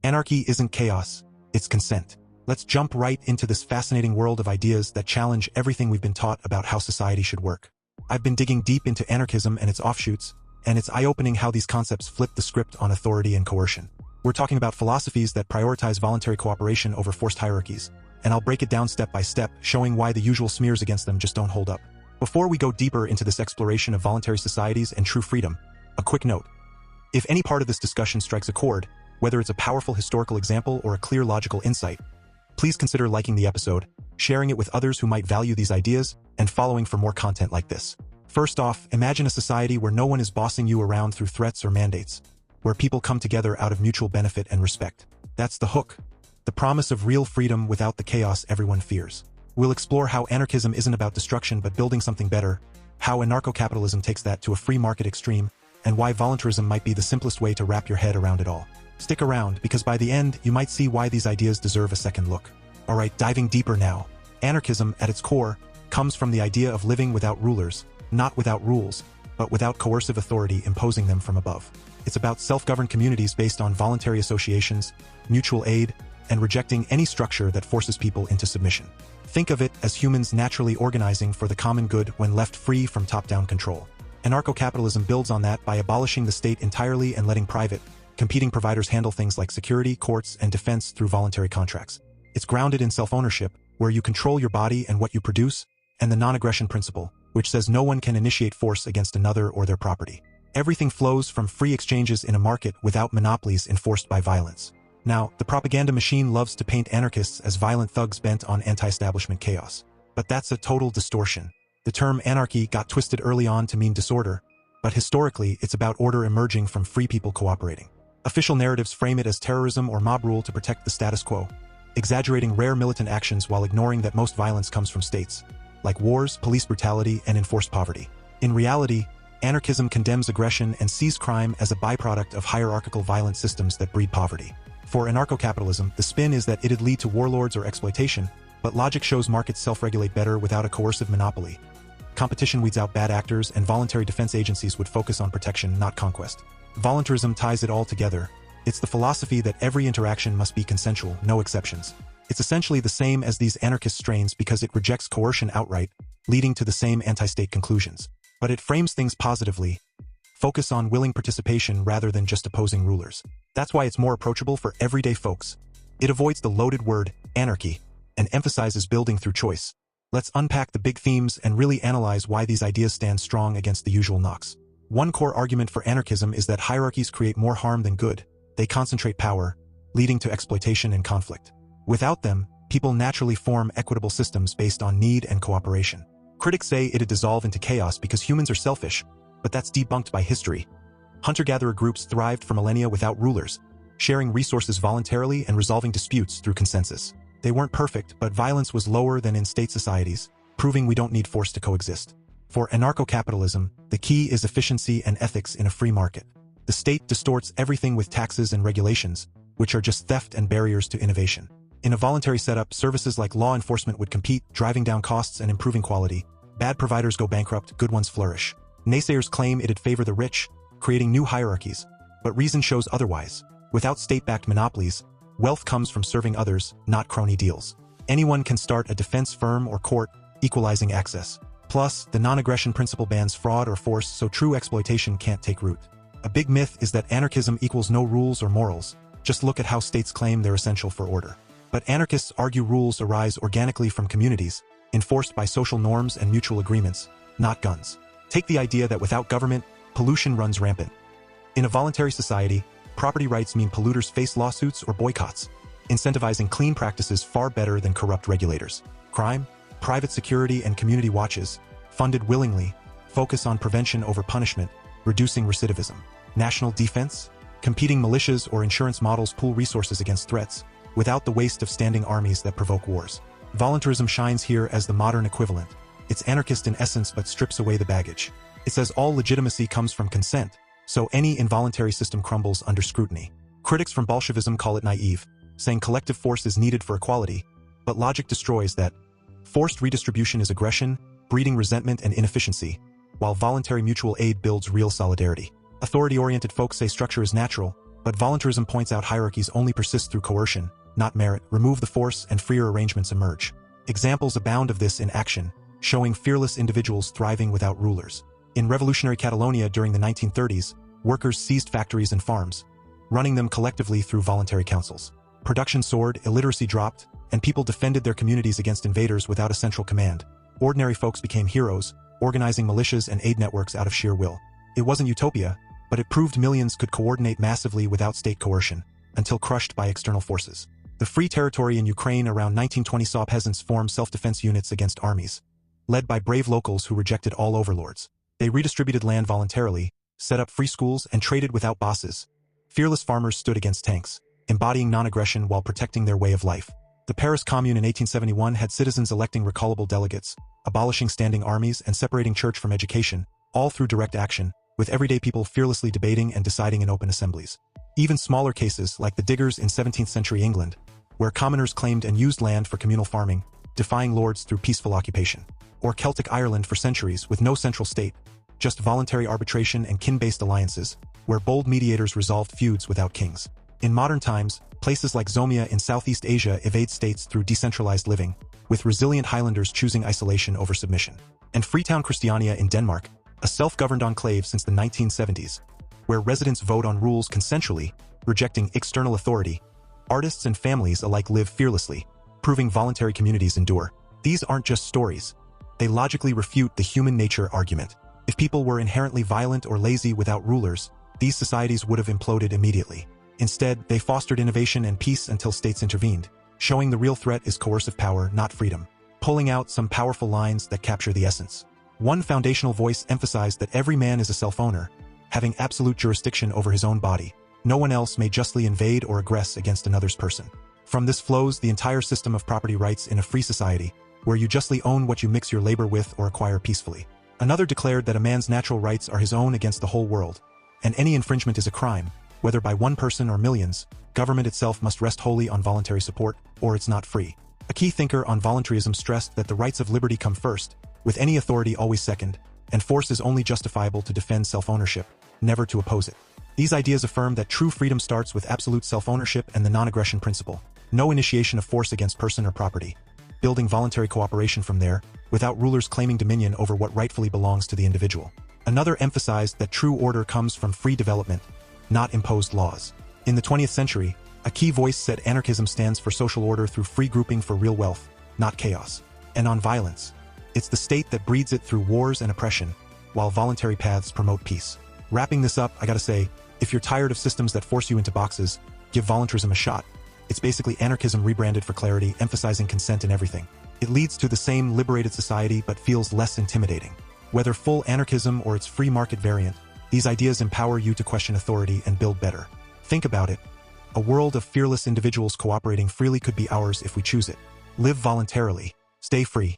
Anarchy isn't chaos, it's consent. Let's jump right into this fascinating world of ideas that challenge everything we've been taught about how society should work. I've been digging deep into anarchism and its offshoots, and it's eye-opening how these concepts flip the script on authority and coercion. We're talking about philosophies that prioritize voluntary cooperation over forced hierarchies, and I'll break it down step by step, showing why the usual smears against them just don't hold up. Before we go deeper into this exploration of voluntary societies and true freedom, a quick note. If any part of this discussion strikes a chord, whether it's a powerful historical example or a clear logical insight, please consider liking the episode, sharing it with others who might value these ideas, and following for more content like this. First off, imagine a society where no one is bossing you around through threats or mandates, where people come together out of mutual benefit and respect. That's the hook, the promise of real freedom without the chaos everyone fears. We'll explore how anarchism isn't about destruction but building something better, how anarcho-capitalism takes that to a free market extreme, and why voluntarism might be the simplest way to wrap your head around it all. Stick around, because by the end, you might see why these ideas deserve a second look. Alright, diving deeper now. Anarchism, at its core, comes from the idea of living without rulers, not without rules, but without coercive authority imposing them from above. It's about self-governed communities based on voluntary associations, mutual aid, and rejecting any structure that forces people into submission. Think of it as humans naturally organizing for the common good when left free from top-down control. Anarcho-capitalism builds on that by abolishing the state entirely and letting private, competing providers handle things like security, courts, and defense through voluntary contracts. It's grounded in self-ownership, where you control your body and what you produce, and the non-aggression principle, which says no one can initiate force against another or their property. Everything flows from free exchanges in a market without monopolies enforced by violence. Now, the propaganda machine loves to paint anarchists as violent thugs bent on anti-establishment chaos. But that's a total distortion. The term anarchy got twisted early on to mean disorder, but historically it's about order emerging from free people cooperating. Official narratives frame it as terrorism or mob rule to protect the status quo, exaggerating rare militant actions while ignoring that most violence comes from states, like wars, police brutality, and enforced poverty. In reality, anarchism condemns aggression and sees crime as a byproduct of hierarchical violent systems that breed poverty. For anarcho-capitalism, the spin is that it'd lead to warlords or exploitation, but logic shows markets self-regulate better without a coercive monopoly. Competition weeds out bad actors, and voluntary defense agencies would focus on protection, not conquest. Voluntarism ties it all together. It's the philosophy that every interaction must be consensual, no exceptions. It's essentially the same as these anarchist strains because it rejects coercion outright, leading to the same anti-state conclusions. But it frames things positively. Focus on willing participation rather than just opposing rulers. That's why it's more approachable for everyday folks. It avoids the loaded word, anarchy, and emphasizes building through choice. Let's unpack the big themes and really analyze why these ideas stand strong against the usual knocks. One core argument for anarchism is that hierarchies create more harm than good. They concentrate power, leading to exploitation and conflict. Without them, people naturally form equitable systems based on need and cooperation. Critics say it'd dissolve into chaos because humans are selfish, but that's debunked by history. Hunter-gatherer groups thrived for millennia without rulers, sharing resources voluntarily and resolving disputes through consensus. They weren't perfect, but violence was lower than in state societies, proving we don't need force to coexist. For anarcho-capitalism, the key is efficiency and ethics in a free market. The state distorts everything with taxes and regulations, which are just theft and barriers to innovation. In a voluntary setup, services like law enforcement would compete, driving down costs and improving quality. Bad providers go bankrupt, good ones flourish. Naysayers claim it'd favor the rich, creating new hierarchies, but reason shows otherwise. Without state-backed monopolies, wealth comes from serving others, not crony deals. Anyone can start a defense firm or court, equalizing access. Plus, the non-aggression principle bans fraud or force, so true exploitation can't take root. A big myth is that anarchism equals no rules or morals. Just look at how states claim they're essential for order. But anarchists argue rules arise organically from communities, enforced by social norms and mutual agreements, not guns. Take the idea that without government, pollution runs rampant. In a voluntary society, property rights mean polluters face lawsuits or boycotts, incentivizing clean practices far better than corrupt regulators. Crime, private security, and community watches, funded willingly, focus on prevention over punishment, reducing recidivism. National defense, competing militias or insurance models pool resources against threats, without the waste of standing armies that provoke wars. Voluntarism shines here as the modern equivalent. It's anarchist in essence but strips away the baggage. It says all legitimacy comes from consent, so any involuntary system crumbles under scrutiny. Critics from Bolshevism call it naive, saying collective force is needed for equality, but logic destroys that. Forced redistribution is aggression, breeding resentment and inefficiency, while voluntary mutual aid builds real solidarity. Authority-oriented folks say structure is natural, But voluntarism points out hierarchies only persist through coercion, not merit. Remove the force and freer arrangements emerge. Examples abound of this in action, showing fearless individuals thriving without rulers. In revolutionary Catalonia during the 1930s, workers seized factories and farms, running them collectively through voluntary councils. Production soared, illiteracy dropped, and people defended their communities against invaders without a central command. Ordinary folks became heroes, organizing militias and aid networks out of sheer will. It wasn't utopia, but it proved millions could coordinate massively without state coercion, until crushed by external forces. The Free Territory in Ukraine around 1920 saw peasants form self-defense units against armies, led by brave locals who rejected all overlords. They redistributed land voluntarily, set up free schools, and traded without bosses. Fearless farmers stood against tanks, embodying non-aggression while protecting their way of life. The Paris Commune in 1871 had citizens electing recallable delegates, abolishing standing armies and separating church from education, all through direct action, with everyday people fearlessly debating and deciding in open assemblies. Even smaller cases, like the Diggers in 17th century England, where commoners claimed and used land for communal farming, defying lords through peaceful occupation. Or Celtic Ireland for centuries with no central state, just voluntary arbitration and kin-based alliances, where bold mediators resolved feuds without kings. In modern times, places like Zomia in Southeast Asia evade states through decentralized living, with resilient Highlanders choosing isolation over submission. And Freetown Christiania in Denmark, a self-governed enclave since the 1970s, where residents vote on rules consensually, rejecting external authority. Artists and families alike live fearlessly, proving voluntary communities endure. These aren't just stories. They logically refute the human nature argument. If people were inherently violent or lazy without rulers, these societies would have imploded immediately. Instead, they fostered innovation and peace until states intervened, showing the real threat is coercive power, not freedom. Pulling out some powerful lines that capture the essence. One foundational voice emphasized that every man is a self-owner, having absolute jurisdiction over his own body. No one else may justly invade or aggress against another's person. From this flows the entire system of property rights in a free society, where you justly own what you mix your labor with or acquire peacefully. Another declared that a man's natural rights are his own against the whole world, and any infringement is a crime, whether by one person or millions. Government itself must rest wholly on voluntary support, or it's not free. A key thinker on voluntarism stressed that the rights of liberty come first, with any authority always second, and force is only justifiable to defend self-ownership, never to oppose it. These ideas affirm that true freedom starts with absolute self-ownership and the non-aggression principle. No initiation of force against person or property. Building voluntary cooperation from there, without rulers claiming dominion over what rightfully belongs to the individual. Another emphasized that true order comes from free development, not imposed laws. In the 20th century, a key voice said anarchism stands for social order through free grouping for real wealth, not chaos. And on violence, it's the state that breeds it through wars and oppression, while voluntary paths promote peace. Wrapping this up, I gotta say, if you're tired of systems that force you into boxes, give voluntarism a shot. It's basically anarchism rebranded for clarity, emphasizing consent in everything. It leads to the same liberated society but feels less intimidating. Whether full anarchism or its free market variant, these ideas empower you to question authority and build better. Think about it. A world of fearless individuals cooperating freely could be ours if we choose it. Live voluntarily. Stay free.